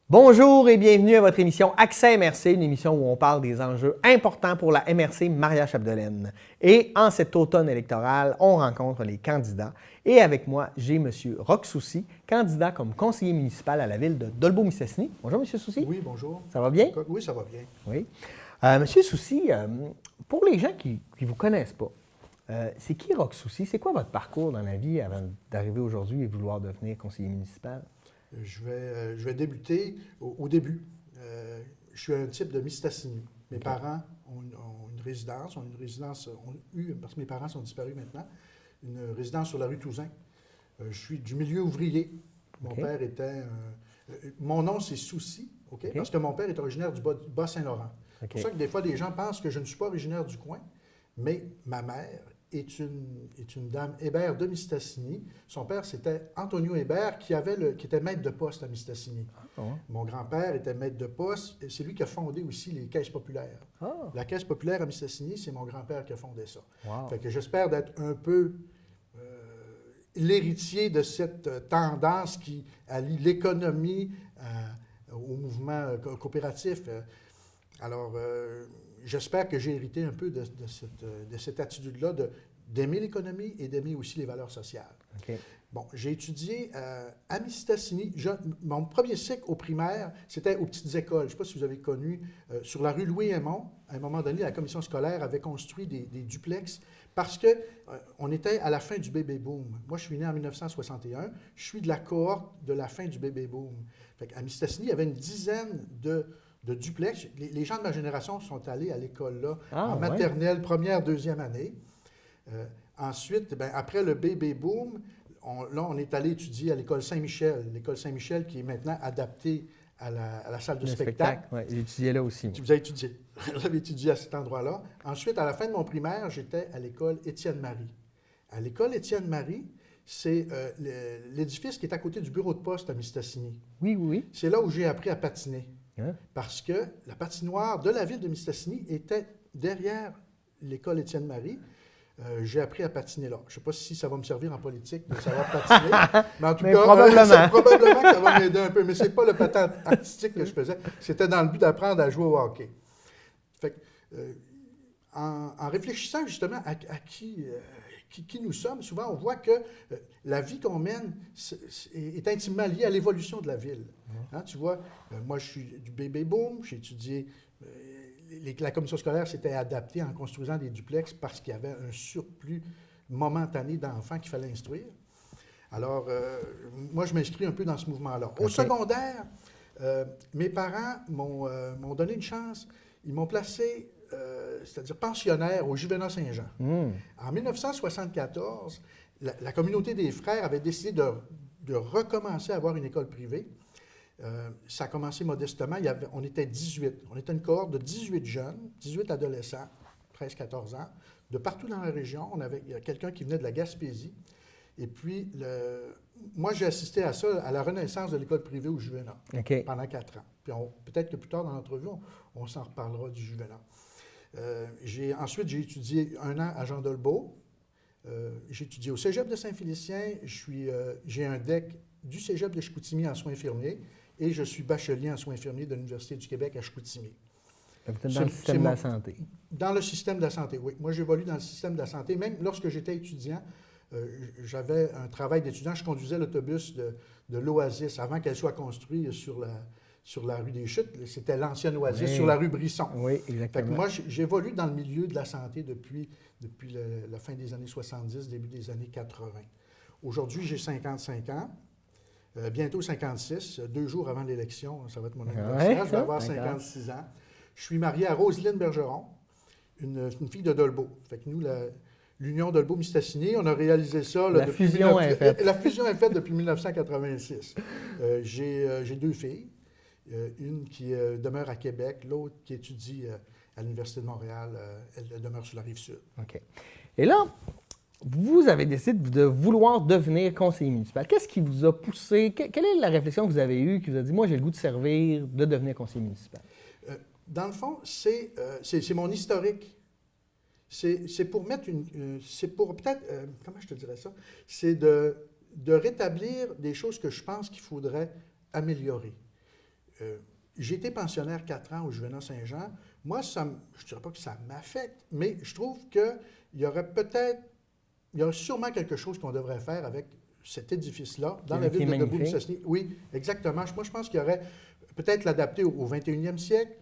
Bonjour et bienvenue à votre émission Accès MRC, une émission où on parle des enjeux importants pour la MRC Maria-Chapdelaine. Et en cet automne électoral, on rencontre les candidats. Et avec moi, j'ai M. Roch Soucy, candidat comme conseiller municipal à la ville de Dolbeau-Mistassini. Bonjour, M. Soucy. Oui, bonjour. Ça va bien? Oui, ça va bien. Oui. M. Soucy, pour les gens qui ne vous connaissent pas, c'est qui Roch Soucy? C'est quoi votre parcours dans la vie avant d'arriver aujourd'hui et vouloir devenir conseiller municipal? Je vais débuter au début. Je suis un type de Mistassini. Mes parents ont une résidence, ont eu, parce que mes parents sont disparus maintenant, une résidence sur la rue Touzin. Je suis du milieu ouvrier. Mon père était... mon nom, c'est Soucy, parce que mon père est originaire du Bas-Saint-Laurent. C'est pour ça que des fois, des gens pensent que je ne suis pas originaire du coin, mais ma mère est une dame Hébert de Mistassini. Son père, c'était Antonio Hébert, qui était maître de poste à Mistassini. Mon grand-père était maître de poste, et c'est lui qui a fondé aussi les caisses populaires. La caisse populaire à Mistassini, c'est mon grand-père qui a fondé ça. Fait que j'espère d'être un peu l'héritier de cette tendance qui allie l'économie au mouvement coopératif. Alors, j'espère que j'ai hérité un peu de cette attitude-là d'aimer l'économie et d'aimer aussi les valeurs sociales. Bon, j'ai étudié à Mistassini. Mon premier cycle au primaire, c'était aux petites écoles. Je ne sais pas si vous avez connu, sur la rue Louis-Aymon, à un moment donné, la commission scolaire avait construit des duplex parce qu'on était à la fin du baby-boom. Moi, je suis né en 1961. Je suis de la cohorte de la fin du baby-boom. À Mistassini, il y avait une dizaine de duplex. Les gens de ma génération sont allés à l'école là, en maternelle, première, deuxième année. Ensuite, après le baby-boom, on est allé étudier à l'école Saint-Michel. L'école Saint-Michel qui est maintenant adaptée à la salle de spectacle. Oui, j'ai étudié là aussi. Vous avez étudié. J'avais étudié à cet endroit-là. Ensuite, à la fin de mon primaire, j'étais à l'école Étienne-Marie. À l'école Étienne-Marie, c'est l'édifice qui est à côté du bureau de poste à Mistassini. Oui. C'est là où j'ai appris à patiner. Parce que la patinoire de la ville de Mistassini était derrière l'école Étienne-Marie. J'ai appris à patiner là. Je ne sais pas si ça va me servir en politique de savoir patiner, mais en tout cas, probablement que ça va m'aider un peu. Mais ce n'est pas le patin artistique que je faisais. C'était dans le but d'apprendre à jouer au hockey. Fait que, en réfléchissant justement à qui nous sommes, souvent on voit que la vie qu'on mène est intimement liée à l'évolution de la ville. Tu vois, moi je suis du baby-boom, j'ai étudié... La commission scolaire s'était adaptée en construisant des duplex parce qu'il y avait un surplus momentané d'enfants qu'il fallait instruire. Alors, moi, je m'inscris un peu dans ce mouvement-là. Au secondaire, mes parents m'ont donné une chance. Ils m'ont placé, c'est-à-dire pensionnaire au Juvénat-Saint-Jean. En 1974, la communauté des frères avait décidé de recommencer à avoir une école privée. Ça a commencé modestement. On était 18. On était une cohorte de 18 jeunes, 18 adolescents, 13-14 ans, de partout dans la région. Il y a quelqu'un qui venait de la Gaspésie. Et puis, moi, j'ai assisté à ça, à la renaissance de l'école privée au Juvénat, pendant 4 ans. Puis peut-être que plus tard dans l'entrevue, on s'en reparlera du Juvénat. Ensuite, j'ai étudié 1 an à Jean Dolbeau. J'ai étudié au Cégep de Saint-Félicien. J'ai un DEC du Cégep de Chicoutimi en soins infirmiers. Et je suis bachelier en soins infirmiers de l'Université du Québec à Chicoutimi. Vous êtes dans le système de la santé. Dans le système de la santé, oui. Moi, j'évolue dans le système de la santé. Même lorsque j'étais étudiant, j'avais un travail d'étudiant. Je conduisais l'autobus de l'Oasis avant qu'elle soit construite sur la rue des Chutes. C'était l'ancienne Oasis sur la rue Brisson. Oui, exactement. Fait que moi, j'évolue dans le milieu de la santé depuis la fin des années 70, début des années 80. Aujourd'hui, j'ai 55 ans. Bientôt 56, 2 jours avant l'élection, ça va être mon anniversaire. Je vais avoir 56 ans. Je suis marié à Roselyne Bergeron, une fille de Dolbeau. Fait que nous, l'Union Dolbeau-Mistassini, on a réalisé ça. La fusion est faite. La fusion est faite depuis 1986. J'ai 2 filles. Une qui demeure à Québec, l'autre qui étudie à l'Université de Montréal. Elle demeure sur la Rive-Sud. OK. Et là, vous avez décidé de vouloir devenir conseiller municipal. Qu'est-ce qui vous a poussé? Quelle est la réflexion que vous avez eue qui vous a dit, moi, j'ai le goût de servir, de devenir conseiller municipal? Dans le fond, c'est mon historique. C'est pour mettre c'est pour peut-être, comment je te dirais ça? C'est de rétablir des choses que je pense qu'il faudrait améliorer. J'ai été pensionnaire 4 ans au Juvénat-Saint-Jean. Moi, je ne dirais pas que ça m'affecte, mais je trouve qu'il y aurait sûrement quelque chose qu'on devrait faire avec cet édifice-là, dans la ville de Debout-Mistassini. Oui, exactement. Moi, je pense qu'il y aurait peut-être l'adapter au 21e siècle,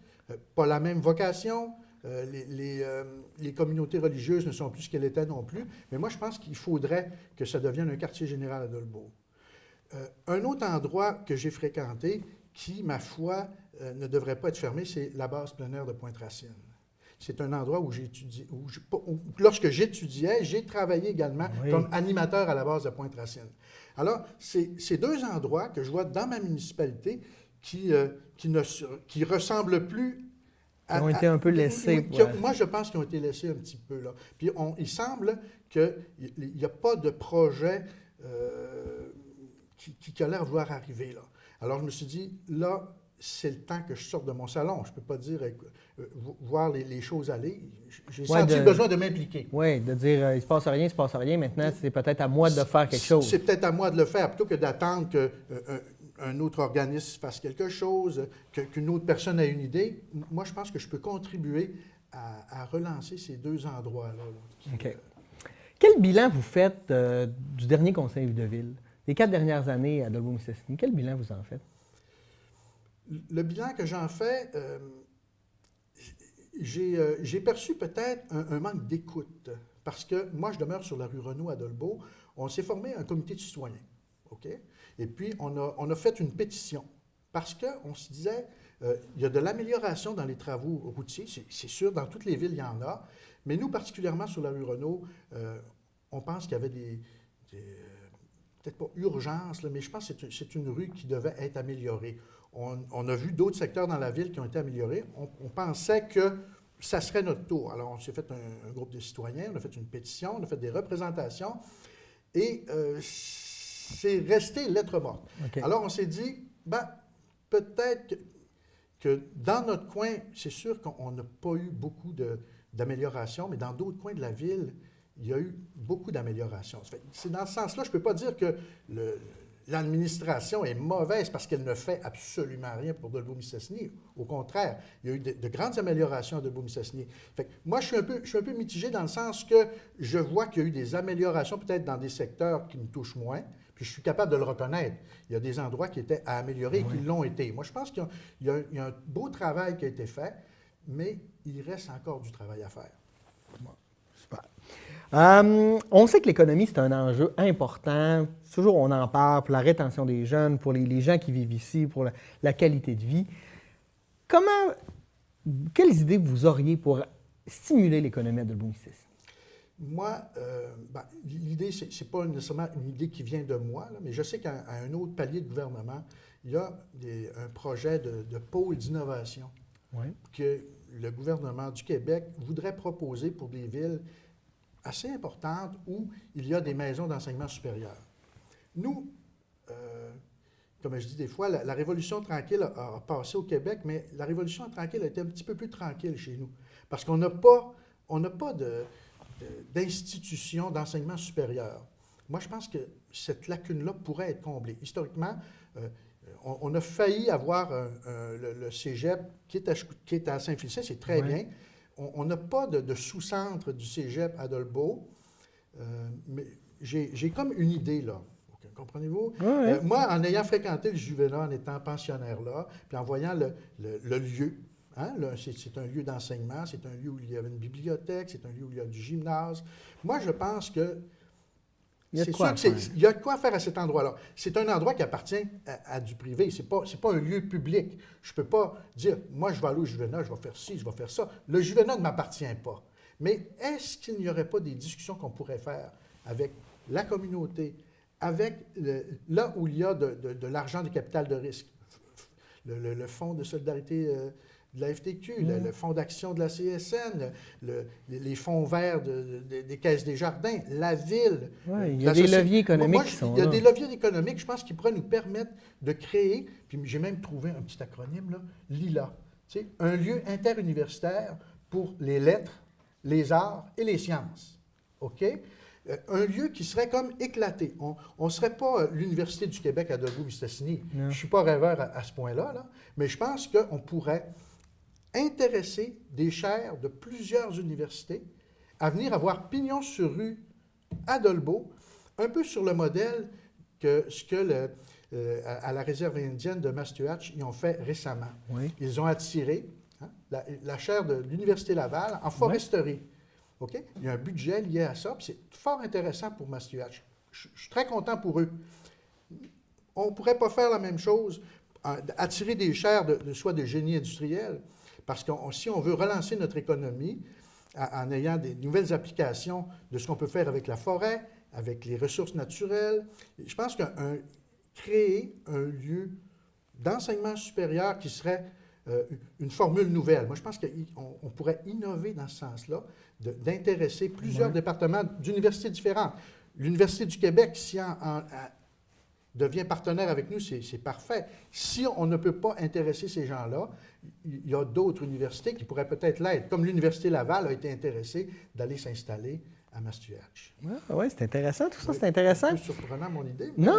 pas la même vocation. Les communautés religieuses ne sont plus ce qu'elles étaient non plus, mais moi, je pense qu'il faudrait que ça devienne un quartier général à Dolbeau. Un autre endroit que j'ai fréquenté, qui, ma foi, ne devrait pas être fermé, c'est la base plein air de Pointe-Racine. C'est un endroit où lorsque j'étudiais, j'ai travaillé également comme animateur à la base de Pointe-Racine. Alors, c'est 2 endroits que je vois dans ma municipalité qui ressemblent plus à... Ils ont été un peu laissés. Moi, je pense qu'ils ont été laissés un petit peu, là. Puis, il semble qu'il n'y a pas de projet qui a l'air de vouloir arriver, là. Alors, je me suis dit, là, c'est le temps que je sorte de mon salon. Je ne peux pas dire, voir les choses aller. J'ai senti le besoin de m'impliquer. Oui, de dire, il ne se passe rien. Maintenant, c'est peut-être à moi de faire quelque chose. C'est peut-être à moi de le faire, plutôt que d'attendre qu'un autre organisme fasse quelque chose, qu'une autre personne ait une idée. Moi, je pense que je peux contribuer à relancer ces 2 endroits-là. OK. Quel bilan vous faites du dernier conseil de ville? Les 4 dernières années à Dolbeau-Mistassini, quel bilan vous en faites? Le bilan que j'en fais, j'ai perçu peut-être un manque d'écoute. Parce que moi, je demeure sur la rue Renault à Dolbeau. On s'est formé un comité de citoyens. OK? Et puis, on a fait une pétition. Parce qu'on se disait, il y a de l'amélioration dans les travaux routiers. C'est sûr, dans toutes les villes, il y en a. Mais nous, particulièrement sur la rue Renault, on pense qu'il y avait peut-être pas urgence, mais je pense que c'est une rue qui devait être améliorée. On a vu d'autres secteurs dans la ville qui ont été améliorés. On pensait que ça serait notre tour. Alors, on s'est fait un groupe de citoyens, on a fait une pétition, on a fait des représentations, et c'est resté lettre morte. Okay. Alors, on s'est dit, peut-être que dans notre coin, c'est sûr qu'on n'a pas eu beaucoup d'améliorations, mais dans d'autres coins de la ville, il y a eu beaucoup d'améliorations. C'est dans ce sens-là, je ne peux pas dire que l'administration est mauvaise parce qu'elle ne fait absolument rien pour Dolbeau-Mistassini. Au contraire, il y a eu de grandes améliorations à Dolbeau-Mistassini. Moi, je suis un peu mitigé dans le sens que je vois qu'il y a eu des améliorations peut-être dans des secteurs qui me touchent moins, puis je suis capable de le reconnaître. Il y a des endroits qui étaient à améliorer et qui l'ont été. Moi, je pense qu'il y a un beau travail qui a été fait, mais il reste encore du travail à faire. Super. On sait que l'économie, c'est un enjeu important. Toujours, on en parle pour la rétention des jeunes, pour les gens qui vivent ici, pour la qualité de vie. Quelles idées vous auriez pour stimuler l'économie à Dolbeau-Mistassini? Moi, l'idée, ce n'est pas nécessairement une idée qui vient de moi, là, mais je sais qu'à un autre palier de gouvernement, il y a un projet de pôle d'innovation que le gouvernement du Québec voudrait proposer pour des villes assez importantes où il y a des maisons d'enseignement supérieur. Nous, comme je dis des fois, la Révolution tranquille a passé au Québec, mais la Révolution tranquille a été un petit peu plus tranquille chez nous, parce qu'on n'a pas d'institution d'enseignement supérieur. Moi, je pense que cette lacune-là pourrait être comblée. Historiquement, on a failli avoir le cégep qui est à Saint-Félicien, c'est très bien. On n'a pas de sous-centre du cégep à Dolbeau, mais j'ai comme une idée, là. Comprenez-vous? Moi, en ayant fréquenté le Juvénat, en étant pensionnaire là, puis en voyant le lieu, hein, c'est un lieu d'enseignement, c'est un lieu où il y avait une bibliothèque, c'est un lieu où il y a du gymnase. Moi, je pense que c'est sûr qu'il y a de quoi faire à cet endroit-là. C'est un endroit qui appartient à du privé. C'est pas un lieu public. Je ne peux pas dire, moi, je vais aller au Juvénat, je vais faire ci, je vais faire ça. Le Juvénat ne m'appartient pas. Mais est-ce qu'il n'y aurait pas des discussions qu'on pourrait faire avec la communauté, avec là où il y a de l'argent de capital de risque, le fonds de solidarité de la FTQ, le fonds d'action de la CSN, les fonds verts des caisses des jardins, la ville. Oui, il y a des leviers économiques qui sont là. Il y a des leviers économiques, je pense, qui pourraient nous permettre de créer, puis j'ai même trouvé un petit acronyme, là, LILA, tu sais, un lieu interuniversitaire pour les lettres, les arts et les sciences. OK? Un lieu qui serait comme éclaté. On ne serait pas l'Université du Québec à Dolbeau-Mistassini. Je ne suis pas rêveur à ce point-là, là, mais je pense qu'on pourrait intéresser des chaires de plusieurs universités à venir avoir pignon sur rue à Dolbeau, un peu sur le modèle que à la réserve indienne de Mastuatch, ils ont fait récemment. Oui. Ils ont attiré la chaire de l'Université Laval en foresterie. Oui. OK? Il y a un budget lié à ça, puis c'est fort intéressant pour Mastuatch. Je suis très content pour eux. On ne pourrait pas faire la même chose, attirer des chaires soit de génie industriel, parce que si on veut relancer notre économie en ayant des nouvelles applications de ce qu'on peut faire avec la forêt, avec les ressources naturelles, je pense que créer un lieu d'enseignement supérieur qui serait une formule nouvelle. Moi, je pense qu'on pourrait innover dans ce sens-là, d'intéresser plusieurs départements d'universités différentes. L'Université du Québec, si devient partenaire avec nous, c'est parfait. Si on ne peut pas intéresser ces gens-là, il y a d'autres universités qui pourraient peut-être l'être, comme l'Université Laval a été intéressée d'aller s'installer à Mastuatch. Oui, c'est intéressant, tout ça, c'est intéressant. C'est un peu surprenant, mon idée. Non,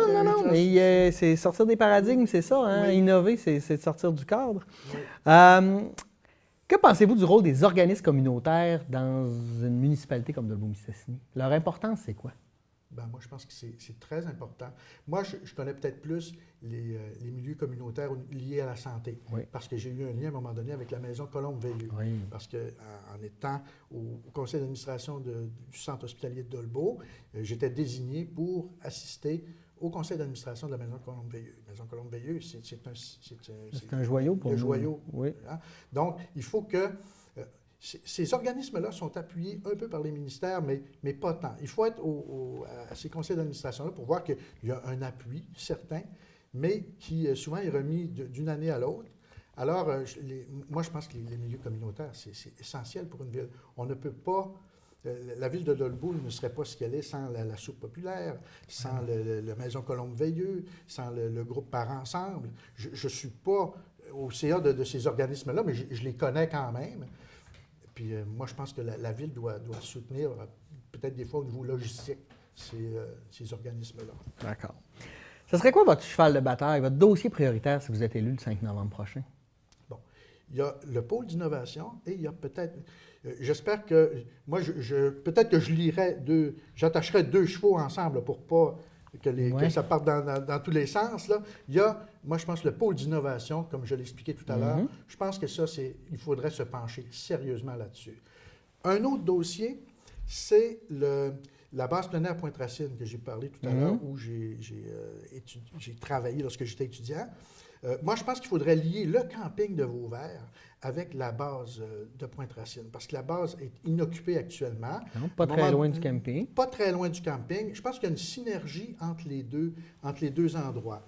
mais c'est sortir des paradigmes, c'est ça, hein? Oui. Innover, c'est de sortir du cadre. Oui. Que pensez-vous du rôle des organismes communautaires dans une municipalité comme Dolbeau-Mistassini? Leur importance, c'est quoi? Ben, moi, je pense que c'est très important. Moi, je connais peut-être plus les milieux communautaires liés à la santé, parce que j'ai eu un lien à un moment donné avec la maison Colombe-Veilleux. Oui. Parce qu'en étant au conseil d'administration du centre hospitalier de Dolbeau, j'étais désigné pour assister au conseil d'administration de la maison Colombe-Veilleux. La maison Colombe-Veilleux, c'est un joyau pour nous. Joyau. Oui. Hein? Donc, il faut que... Ces organismes-là sont appuyés un peu par les ministères, mais pas tant. Il faut être à ces conseils d'administration-là pour voir qu'il y a un appui certain, mais qui souvent est remis d'une année à l'autre. Alors, moi, je pense que les milieux communautaires, c'est essentiel pour une ville. On ne peut pas... la ville de Dolbeau ne serait pas ce qu'elle est sans la soupe populaire, sans la maison Colombe-Veilleux, sans le groupe Parents Ensemble. Je ne suis pas au CA de ces organismes-là, mais je les connais quand même. Puis moi, je pense que la ville doit soutenir, peut-être des fois au niveau logistique, ces organismes-là. D'accord. Ce serait quoi votre cheval de bataille, votre dossier prioritaire si vous êtes élu le 5 novembre prochain? Bon, il y a le pôle d'innovation et il y a peut-être... j'espère que... Moi, peut-être que j'attacherai 2 chevaux ensemble pour pas que ça parte dans tous les sens. Là. Il y a, moi, je pense, le pôle d'innovation, comme je l'expliquais tout à l'heure. Je pense que ça, il faudrait se pencher sérieusement là-dessus. Un autre dossier, c'est la base plein air Pointe-Racine que j'ai parlé tout à l'heure, où j'ai travaillé lorsque j'étais étudiant. Moi, je pense qu'il faudrait lier le camping de Vauvert avec la base de Pointe-Racine, parce que la base est inoccupée actuellement. Non, pas très loin du camping. Pas très loin du camping. Je pense qu'il y a une synergie entre les deux endroits.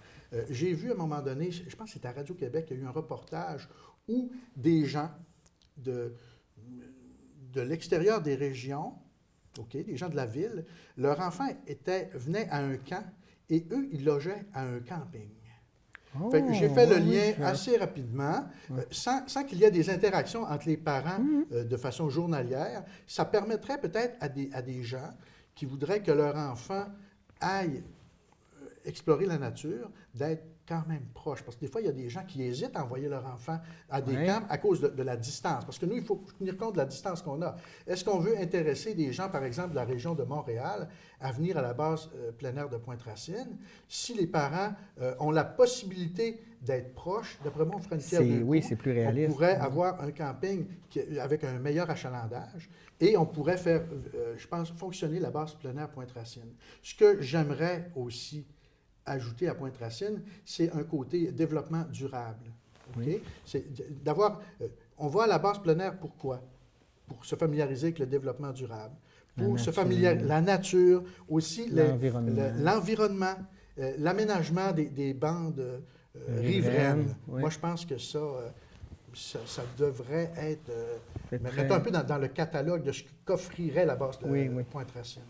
J'ai vu à un moment donné, je pense que c'est à Radio-Québec, il y a eu un reportage où des gens de l'extérieur des régions, des gens de la ville, leurs enfants venaient à un camp et eux, ils logeaient à un camping. J'ai fait le lien assez rapidement, sans qu'il y ait des interactions entre les parents de façon journalière. Ça permettrait peut-être à des gens qui voudraient que leur enfant aille explorer la nature, d'être quand même proche. Parce que des fois, il y a des gens qui hésitent à envoyer leur enfant à des camps à cause de la distance. Parce que nous, il faut tenir compte de la distance qu'on a. Est-ce qu'on veut intéresser des gens, par exemple, de la région de Montréal, à venir à la base plein air de Pointe-Racine? Si les parents ont la possibilité d'être proches, d'après moi, on ferait une pierre deux coups. Oui, c'est plus réaliste. On pourrait avoir un camping avec un meilleur achalandage et on pourrait faire, je pense, fonctionner la base plein air Pointe-Racine. Ce que j'aimerais aussi ajouter à Pointe-Racine, c'est un côté développement durable. Okay? C'est d'avoir, on va à la base plein air pourquoi? Pour se familiariser avec le développement durable. Pour se familiariser la nature, aussi l'environnement, l'aménagement des bandes riveraines. Moi, je pense que ça, ça devrait être mettons un peu dans le catalogue de ce qu'offrirait la base de Pointe Racine.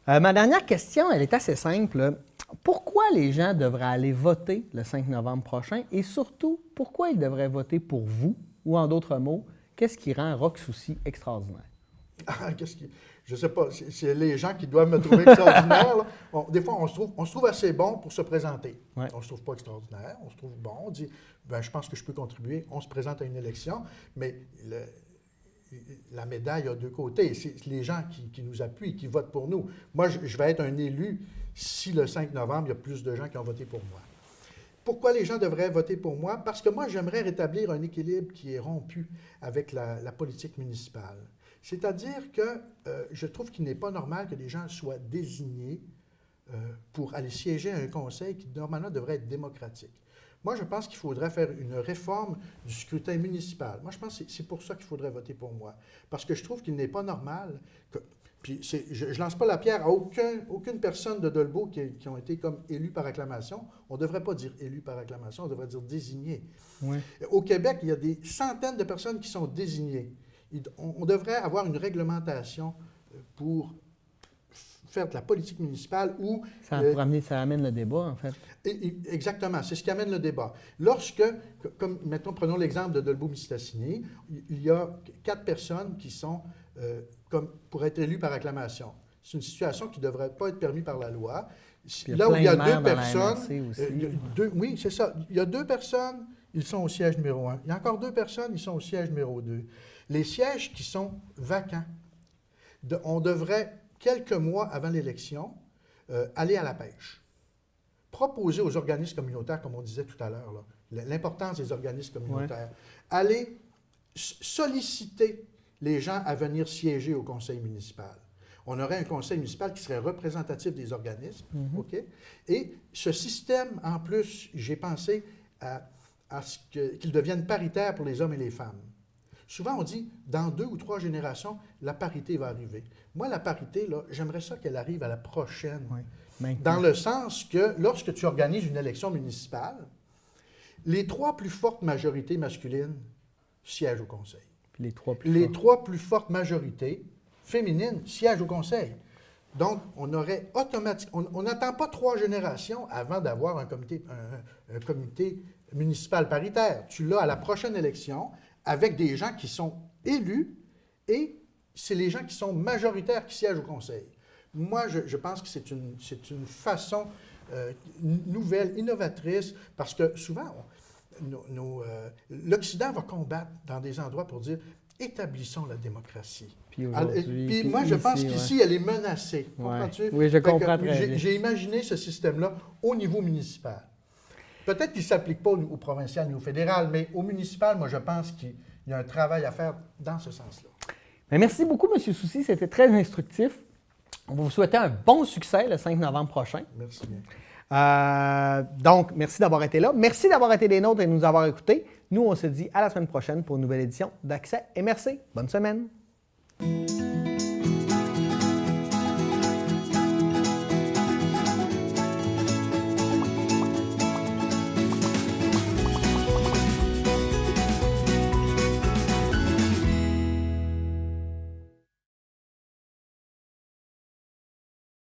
Ma dernière question, elle est assez simple. Pourquoi les gens devraient aller voter le 5 novembre prochain et surtout, pourquoi ils devraient voter pour vous? Ou en d'autres mots, qu'est-ce qui rend Roch Soucy extraordinaire? Je ne sais pas, c'est les gens qui doivent me trouver extraordinaire. Des fois, on se trouve assez bon pour se présenter. Ouais. On ne se trouve pas extraordinaire, on se trouve bon. On dit, je pense que je peux contribuer. On se présente à une élection, mais la médaille a deux côtés. C'est les gens qui nous appuient, qui votent pour nous. Moi, je vais être un élu si le 5 novembre, il y a plus de gens qui ont voté pour moi. Pourquoi les gens devraient voter pour moi? Parce que moi, j'aimerais rétablir un équilibre qui est rompu avec la politique municipale. C'est-à-dire que je trouve qu'il n'est pas normal que des gens soient désignés pour aller siéger à un conseil qui, normalement, devrait être démocratique. Moi, je pense qu'il faudrait faire une réforme du scrutin municipal. Moi, je pense que c'est pour ça qu'il faudrait voter pour moi. Parce que je trouve qu'il n'est pas normal que... Puis je ne lance pas la pierre à aucune personne de Dolbeau qui ont été comme élus par acclamation. On ne devrait pas dire élus par acclamation, on devrait dire désignés. Oui. Au Québec, il y a des centaines de personnes qui sont désignées. On devrait avoir une réglementation pour faire de la politique municipale où... Ça amène le débat, en fait. Exactement, c'est ce qui amène le débat. Comme, mettons, prenons l'exemple de Dolbeau-Mistassini, il y a 4 personnes qui sont comme pour être élues par acclamation. C'est une situation qui ne devrait pas être permise par la loi. Là où il y a 2 personnes... oui, c'est ça. Il y a 2 personnes, ils sont au siège numéro 1. Il y a encore 2 personnes, ils sont au siège numéro 2. Les sièges qui sont vacants, on devrait, quelques mois avant l'élection, aller à la pêche. Proposer aux organismes communautaires, comme on disait tout à l'heure, l'importance des organismes communautaires. Ouais. Aller solliciter les gens à venir siéger au conseil municipal. On aurait un conseil municipal qui serait représentatif des organismes. Mm-hmm. OK? Et ce système, en plus, j'ai pensé à ce qu'il devienne paritaire pour les hommes et les femmes. Souvent, on dit, dans 2 ou 3 générations, la parité va arriver. Moi, la parité, là, j'aimerais ça qu'elle arrive à la prochaine. Oui, dans le sens que, lorsque tu organises une élection municipale, les 3 plus fortes majorités masculines siègent au conseil. Puis les 3 plus fortes majorités féminines siègent au conseil. Donc, on aurait automatiquement... On n'attend pas 3 générations avant d'avoir un comité municipal paritaire. Tu l'as à la prochaine élection, avec des gens qui sont élus, et c'est les gens qui sont majoritaires qui siègent au conseil. Moi, je pense que c'est une façon nouvelle, innovatrice, parce que souvent, l'Occident va combattre dans des endroits pour dire « établissons la démocratie ». Puis moi, je pense qu'ici, elle est menacée. Comprends-tu? Oui, je comprends très bien. J'ai imaginé ce système-là au niveau municipal. Peut-être qu'il ne s'applique pas au provincial ni au fédéral, mais au municipal, moi, je pense qu'il y a un travail à faire dans ce sens-là. Bien, merci beaucoup, M. Soucy. C'était très instructif. On va vous souhaiter un bon succès le 5 novembre prochain. Merci bien. Donc, merci d'avoir été là. Merci d'avoir été des nôtres et de nous avoir écoutés. Nous, on se dit à la semaine prochaine pour une nouvelle édition d'Accès et merci. Bonne semaine.